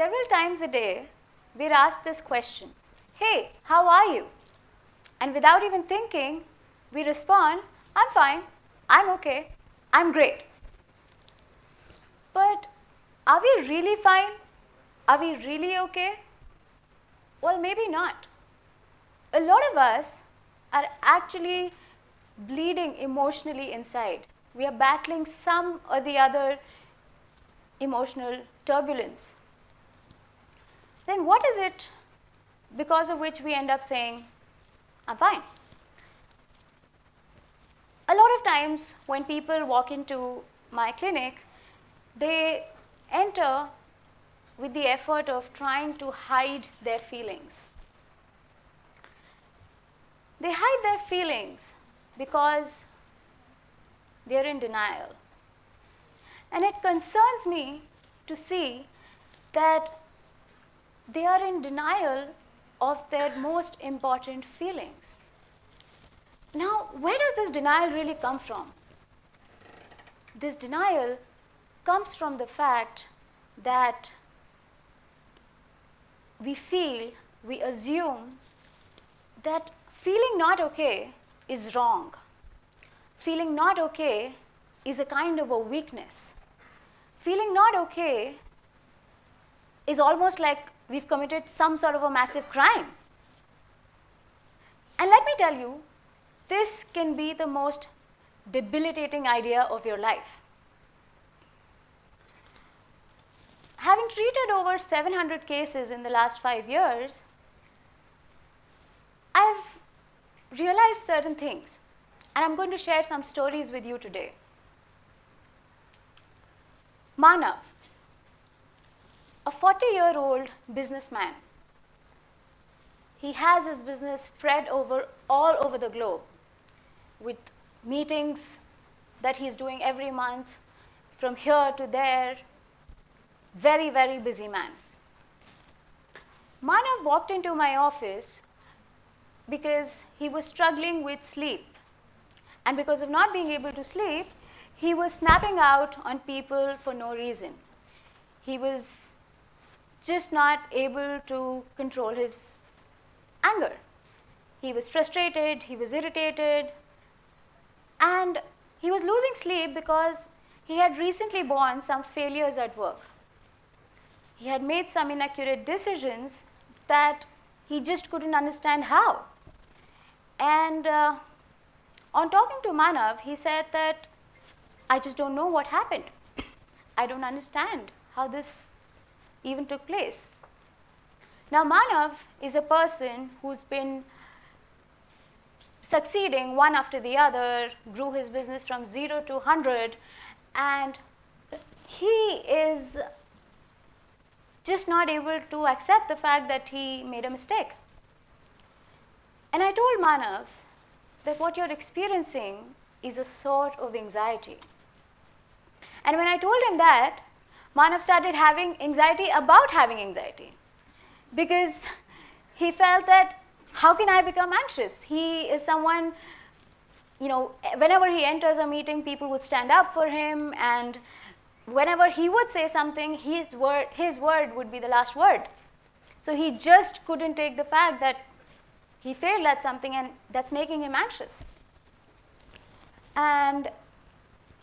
several times a day, we're asked this question, "Hey, how are you?" And without even thinking, we respond, "I'm fine, I'm okay, I'm great." But are we really fine? Are we really okay? Well, maybe not. A lot of us are actually bleeding emotionally inside. We are battling some or the other emotional turbulence. Then what is it because of which we end up saying, "I'm fine"? A lot of times when people walk into my clinic, they enter with the effort of trying to hide their feelings. They hide their feelings because they're in denial. And it concerns me to see that they are in denial of their most important feelings. Now, where does this denial really come from? This denial comes from the fact that we assume that feeling not okay is wrong. Feeling not okay is a kind of a weakness. Feeling not okay is almost like we've committed some sort of a massive crime. And let me tell you, this can be the most debilitating idea of your life. Having treated over 700 cases in the last 5 years, I've realized certain things, and I'm going to share some stories with you today. Manav, a 40-year-old businessman. He has his business spread all over the globe with meetings that he's doing every month from here to there. Very, very busy man. Manav walked into my office because he was struggling with sleep. And because of not being able to sleep, he was snapping out on people for no reason. He was just not able to control his anger. He was frustrated, he was irritated, and he was losing sleep because he had recently borne some failures at work. He had made some inaccurate decisions that he just couldn't understand how. And on talking to Manav, he said that, "I just don't know what happened. I don't understand how this even took place." Now, Manav is a person who's been succeeding one after the other, grew his business from 0 to 100, and he is just not able to accept the fact that he made a mistake. And I told Manav that what you're experiencing is a sort of anxiety. And when I told him that, Manav started having anxiety about having anxiety, because he felt that, how can I become anxious? He is someone, whenever he enters a meeting, people would stand up for him, and whenever he would say something, his word would be the last word. So he just couldn't take the fact that he failed at something, and that's making him anxious. And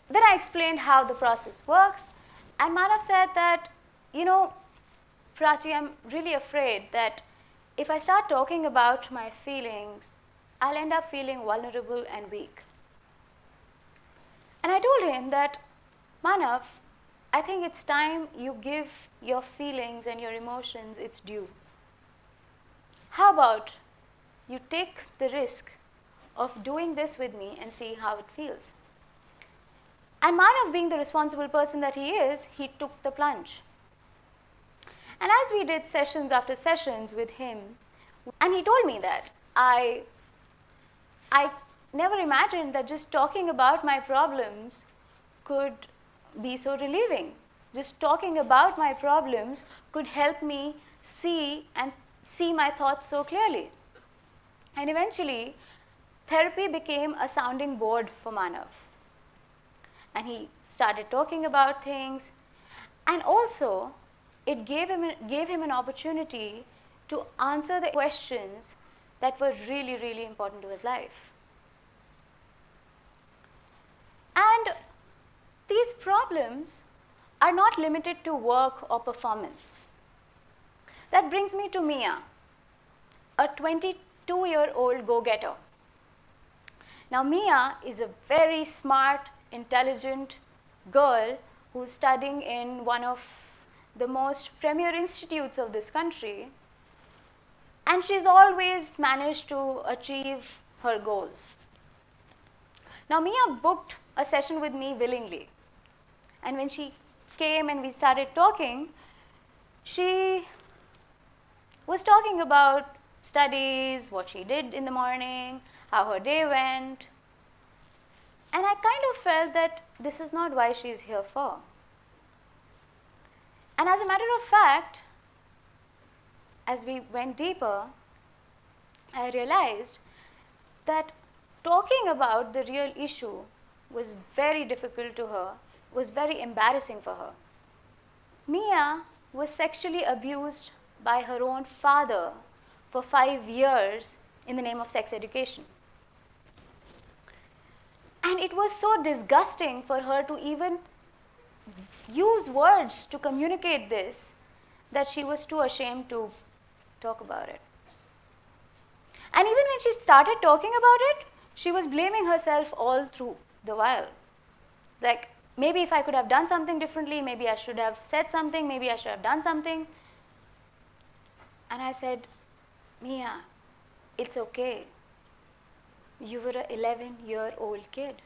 then I explained how the process works, and Manav said that, Prachi, I'm really afraid that if I start talking about my feelings, I'll end up feeling vulnerable and weak. And I told him that, Manav, I think it's time you give your feelings and your emotions its due. How about you take the risk of doing this with me and see how it feels? And Manav, being the responsible person that he is, he took the plunge. And as we did sessions after sessions with him, and he told me that I never imagined that just talking about my problems could be so relieving. Just talking about my problems could help me see my thoughts so clearly. And eventually, therapy became a sounding board for Manav. And he started talking about things. And also, it gave him an opportunity to answer the questions that were really, really important to his life. And these problems are not limited to work or performance. That brings me to Mia, a 22-year-old go-getter. Now, Mia is a very smart, intelligent girl who's studying in one of the most premier institutes of this country, and she's always managed to achieve her goals. Now, Mia booked a session with me willingly, and when she came and we started talking, she was talking about studies, what she did in the morning, how her day went, and I kind of felt that this is not why she's here for. And as a matter of fact, as we went deeper, I realized that talking about the real issue was very difficult to her, was very embarrassing for her. Mia was sexually abused by her own father for 5 years in the name of sex education. And it was so disgusting for her to even use words to communicate this that she was too ashamed to talk about it. And even when she started talking about it, she was blaming herself all through the while. Like, maybe if I could have done something differently, maybe I should have said something, maybe I should have done something. And I said, Mia, it's okay. You were an 11-year-old kid.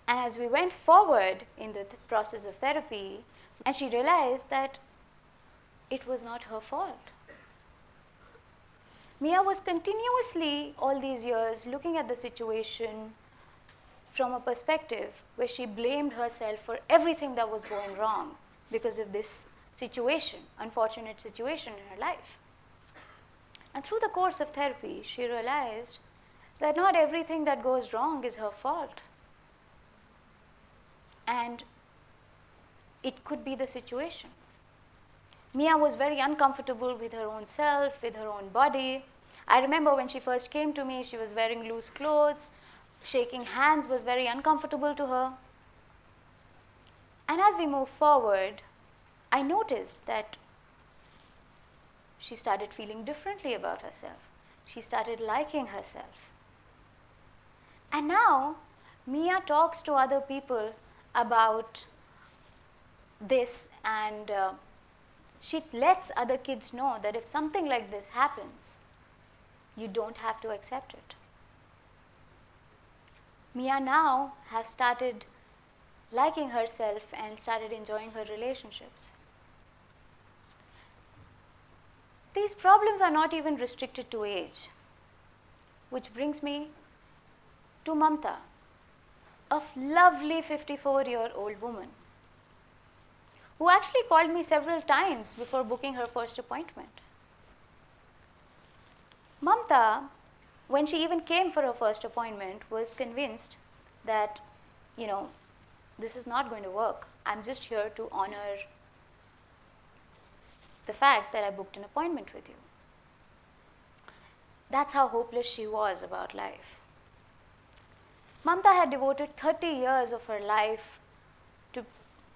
And as we went forward in the process of therapy, and she realized that it was not her fault. Mia was continuously, all these years, looking at the situation from a perspective where she blamed herself for everything that was going wrong because of this situation, unfortunate situation in her life. And through the course of therapy, she realized that not everything that goes wrong is her fault. And it could be the situation. Mia was very uncomfortable with her own self, with her own body. I remember when she first came to me, she was wearing loose clothes. Shaking hands was very uncomfortable to her. And as we moved forward, I noticed that she started feeling differently about herself. She started liking herself. And now, Mia talks to other people about this, and she lets other kids know that if something like this happens, you don't have to accept it. Mia now has started liking herself and started enjoying her relationships. These problems are not even restricted to age, which brings me to Mamta, a lovely 54-year-old woman who actually called me several times before booking her first appointment. Mamta, when she even came for her first appointment, was convinced that, this is not going to work. I'm just here to honor the fact that I booked an appointment with you. That's how hopeless she was about life. Mamta had devoted 30 years of her life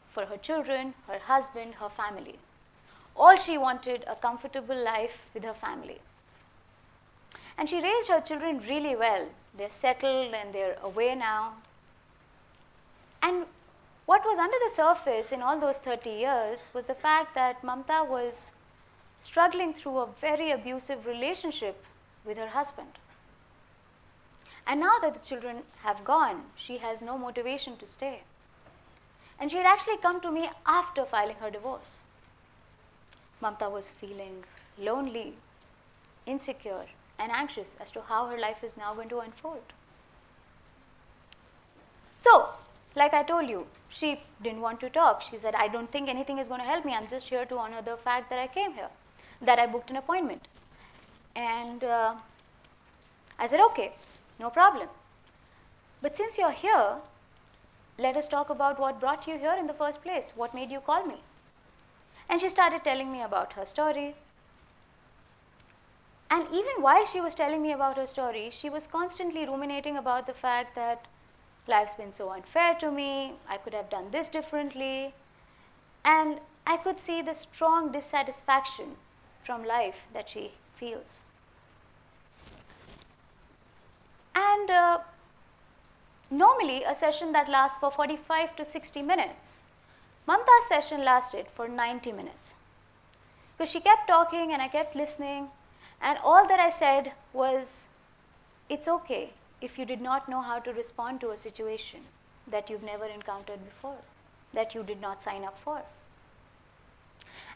for her children, her husband, her family. All she wanted, a comfortable life with her family. And she raised her children really well. They're settled and they're away now. And what was under the surface in all those 30 years was the fact that Mamta was struggling through a very abusive relationship with her husband. And now that the children have gone, she has no motivation to stay. And she had actually come to me after filing her divorce. Mamta was feeling lonely, insecure, and anxious as to how her life is now going to unfold. So, like I told you, she didn't want to talk. She said, I don't think anything is going to help me. I'm just here to honor the fact that I came here, that I booked an appointment. And I said, okay, no problem. But since you're here, let us talk about what brought you here in the first place. What made you call me? And she started telling me about her story. And even while she was telling me about her story, she was constantly ruminating about the fact that life's been so unfair to me, I could have done this differently. And I could see the strong dissatisfaction from life that she feels. And normally a session that lasts for 45 to 60 minutes, Mamta's session lasted for 90 minutes. Because she kept talking and I kept listening, and all that I said was, it's okay if you did not know how to respond to a situation that you've never encountered before, that you did not sign up for.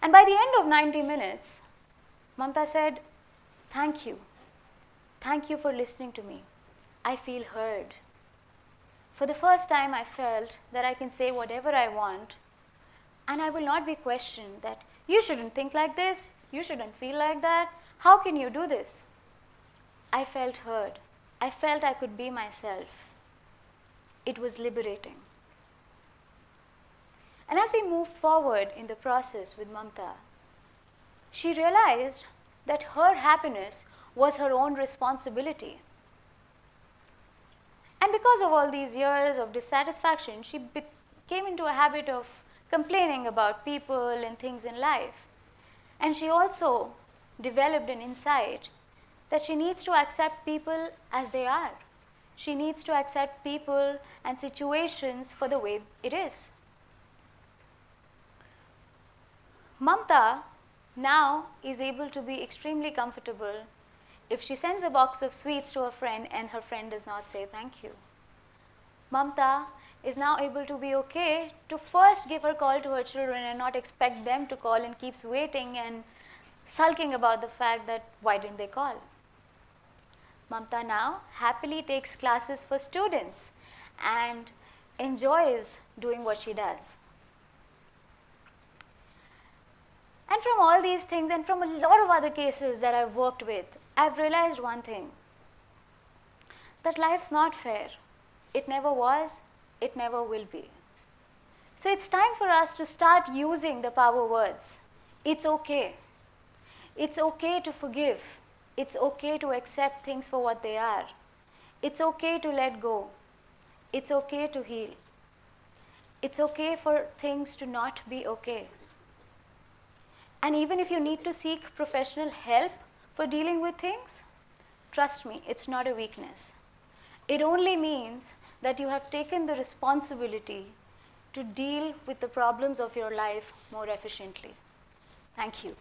And by the end of 90 minutes, Mamta said, thank you. Thank you for listening to me. I feel heard. For the first time, I felt that I can say whatever I want, and I will not be questioned that you shouldn't think like this, you shouldn't feel like that, how can you do this? I felt heard. I felt I could be myself. It was liberating. And as we moved forward in the process with Mamta, she realized that her happiness was her own responsibility. And because of all these years of dissatisfaction, she came into a habit of complaining about people and things in life. And she also developed an insight that she needs to accept people as they are. She needs to accept people and situations for the way it is. Mamta now is able to be extremely comfortable if she sends a box of sweets to a friend and her friend does not say thank you. Mamta is now able to be okay to first give her call to her children and not expect them to call and keeps waiting and sulking about the fact that why didn't they call. Mamta now happily takes classes for students and enjoys doing what she does. And from all these things and from a lot of other cases that I've worked with, I've realized one thing, that life's not fair. It never was, it never will be. So it's time for us to start using the power words. It's okay. It's okay to forgive. It's okay to accept things for what they are. It's okay to let go. It's okay to heal. It's okay for things to not be okay. And even if you need to seek professional help for dealing with things, trust me, it's not a weakness. It only means that you have taken the responsibility to deal with the problems of your life more efficiently. Thank you.